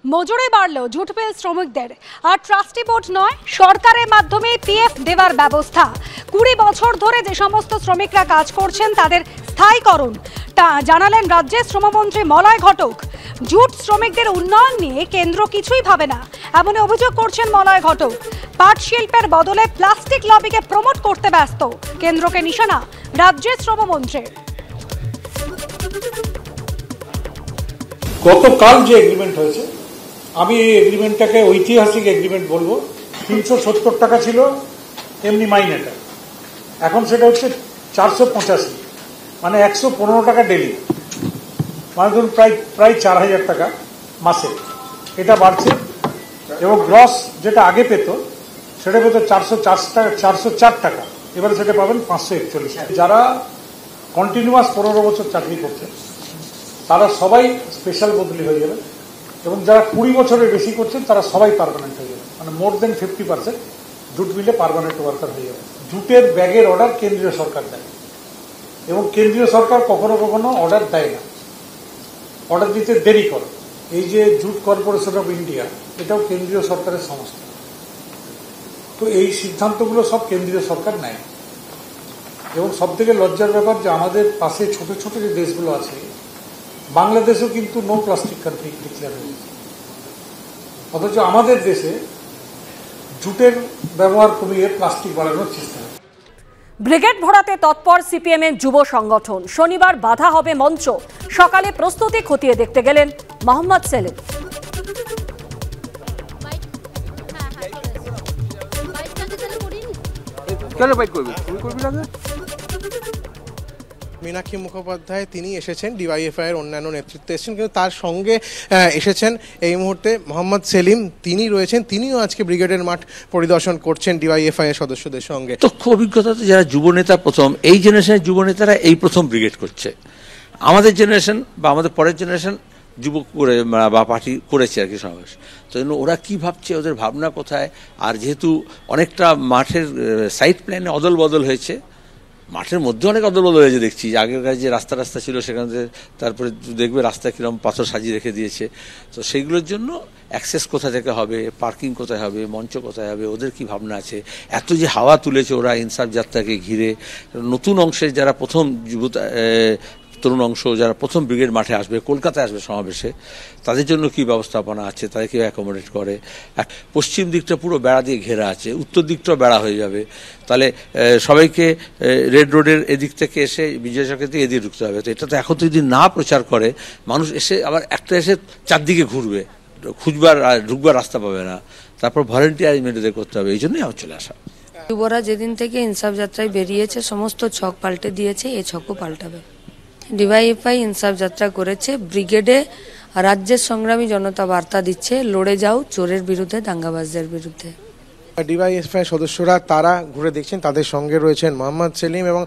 মজুরি বাড়লেও jute mill শ্রমিকদের আর ট্রাস্টি বোর্ড নয়, সরকারের মাধ্যমে পিএফ দেওয়ার ব্যবস্থা। 20 বছর ধরে যে সমস্ত শ্রমিকরা কাজ করছেন তাদের স্থায়ীকরণ জানালেন রাজ্যের শ্রমমন্ত্রী মলয় ঘটক। জুট শ্রমিকদের উন্নয়ন নিয়ে কেন্দ্র কিছুই ভাবে না, এমন অভিযোগ করছেন মলয় ঘটক। পাট শিল্পের বদলে প্লাস্টিক লবিকে প্রমোট করতে ব্যস্ত কেন্দ্রকে নিশানা রাজ্যের শ্রমমন্ত্রী। গতকাল যে এগ্রিমেন্ট হয়েছে, আমি এই এগ্রিমেন্টটাকে ঐতিহাসিক এগ্রিমেন্ট বলবো। 370 টাকা ছিল এমনি মাইনেটা, এখন সেটা হচ্ছে 485, মানে 115 টাকা ডেলি, মানে ধরুন প্রায় 4000 টাকা মাসে এটা বাড়ছে। এবং গ্রস যেটা আগে পেত সেটা পেত 404 টাকা, এবারে সেটা পাবেন 541। যারা কন্টিনিউয়াস 15 বছর চাকরি করছে তারা সবাই স্পেশাল বদলি হয়ে যাবে, এবং যারা 20 বছরের বেশি করছেন তারা সবাই পার্মানেন্ট হয়ে যাবে, মানে মোর দেন 50% জুট মিলে পার্মানেন্ট ওয়ার্কার হয়ে যাবে। জুটের ব্যাগের অর্ডার কেন্দ্রীয় সরকার দেয়, এবং কেন্দ্রীয় সরকার কখনো কখনো অর্ডার দেয় না, অর্ডার দিতে দেরি করে। এই যে জুট কর্পোরেশন অফ ইন্ডিয়া, এটাও কেন্দ্রীয় সরকারের সংস্থা, তো এই সিদ্ধান্তগুলো সব কেন্দ্রীয় সরকার নেয়। এবং সব থেকে লজ্জার ব্যাপার যে আমাদের পাশে ছোট ছোট যে দেশগুলো আছে, বাংলাদেশও কিন্তু নো প্লাস্টিক কান্ট্রি ডিক্লেয়ার হয়েছে, অথচ আমাদের দেশে জুটের ব্যবহার কমিয়ে প্লাস্টিক বাড়ানোর চেষ্টা হয়। ব্রিগেড ভরাতে তৎপর সিপিএমের যুব সংগঠন। শনিবার বাধা হবে মঞ্চ। সকালে প্রস্তুতি খতিয়ে দেখতে গেলেন মোহাম্মদ সেলিম। মীনাক্ষী মুখোপাধ্যায় তিনি এসেছেন, ডিওয়াইএফআই এর অন্যান্য নেতৃত্বে এসেছেন, কিন্তু তার সঙ্গে এসেছেন এই মুহূর্তে মোহাম্মদ সেলিম। তিনি রয়েছেন, তিনিও আজকে ব্রিগেডের মাঠ পরিদর্শন করছেন ডিওয়াইএফআই এর সদস্যদের সঙ্গে। দক্ষ অভিজ্ঞতাতে যারা যুবনেতা, প্রথম এই জেনারেশনের যুবনেতারা এই প্রথম ব্রিগেড করছে। আমাদের জেনারেশন বা আমাদের পরের জেনারেশন যুবক করে বা পার্টি করেছে আর কি সমাবেশ, তো ওরা কি ভাবছে, ওদের ভাবনা কোথায়। আর যেহেতু অনেকটা মাঠের সাইড প্ল্যানে অদল বদল হয়েছে, মাঠের মধ্যে অনেক অদল বদল হয়েছে দেখছি। আগেকার যে রাস্তা ছিল সেখান থেকে তারপরে দেখবে রাস্তা কিরকম পাথর সাজিয়ে রেখে দিয়েছে, তো সেইগুলোর জন্য অ্যাক্সেস কোথা থেকে হবে, পার্কিং কোথায় হবে, মঞ্চ কোথায় হবে, ওদের কি ভাবনা আছে। এত যে হাওয়া তুলেছে ওরা ইনসাফ যাত্রাকে ঘিরে, নতুন অংশের যারা প্রথম তরুণ অংশ যারা প্রথম ব্রিগেড মাঠে আসবে, কলকাতায় আসবে সমাবেশে, তাদের জন্য কি ব্যবস্থাপনা আছে, তাদের কেউ অ্যাকোমোডেট করে। পশ্চিম দিকটা পুরো বেড়া দিয়ে ঘেরা আছে, উত্তর দিকটাও বেড়া হয়ে যাবে, তাহলে সবাইকে রেড রোডের এদিক থেকে এসে বিজয় চকের দিকে এদিকে ঢুকতে হবে। তো এটা তো এখন তো যদি না প্রচার করে, মানুষ এসে আবার একটা এসে চারদিকে ঘুরবে, ঢুকবার রাস্তা পাবে না, তারপর ভলেন্টিয়ার অ্যারেঞ্জমেন্ট করতে হবে। এই জন্যই আমার চলে আসা। যুবরা যেদিন থেকে ইনসাফ যাত্রায় বেরিয়েছে সমস্ত ছক পাল্টে দিয়েছে, এই ছকও পাল্টাবে। ডিওয়াইএফআই ইনসাফ যাত্রা করেছে, ব্রিগেডে রাজ্যের সংগ্রামী জনতা বার্তা দিচ্ছে, লড়ে যাও চোরের বিরুদ্ধে, দাঙ্গাবাজদের বিরুদ্ধে। ডিওয়াইএফআই সদস্যরা তারা ঘুরে দেখছেন, তাদের সঙ্গে রয়েছেন মোহাম্মদ সেলিম, এবং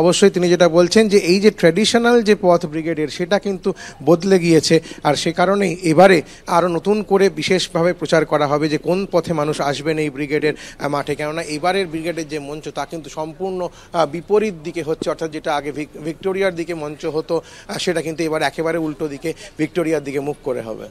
অবশ্যই তিনি যেটা বলছেন যে এই যে ট্র্যাডিশনাল যে পথ ব্রিগেডের সেটা কিন্তু বদলে গিয়েছে, আর সে কারণেই এবারে আরও নতুন করে বিশেষভাবে প্রচার করা হবে যে কোন পথে মানুষ আসবেন এই ব্রিগেডের মাঠে। কেননা এবারের ব্রিগেডের যে মঞ্চ তা কিন্তু সম্পূর্ণ বিপরীত দিকে হচ্ছে, অর্থাৎ যেটা আগে ভিক্টোরিয়ার দিকে মঞ্চ হতো সেটা কিন্তু এবার একেবারে উল্টো দিকে ভিক্টোরিয়ার দিকে মুখ করে হবে।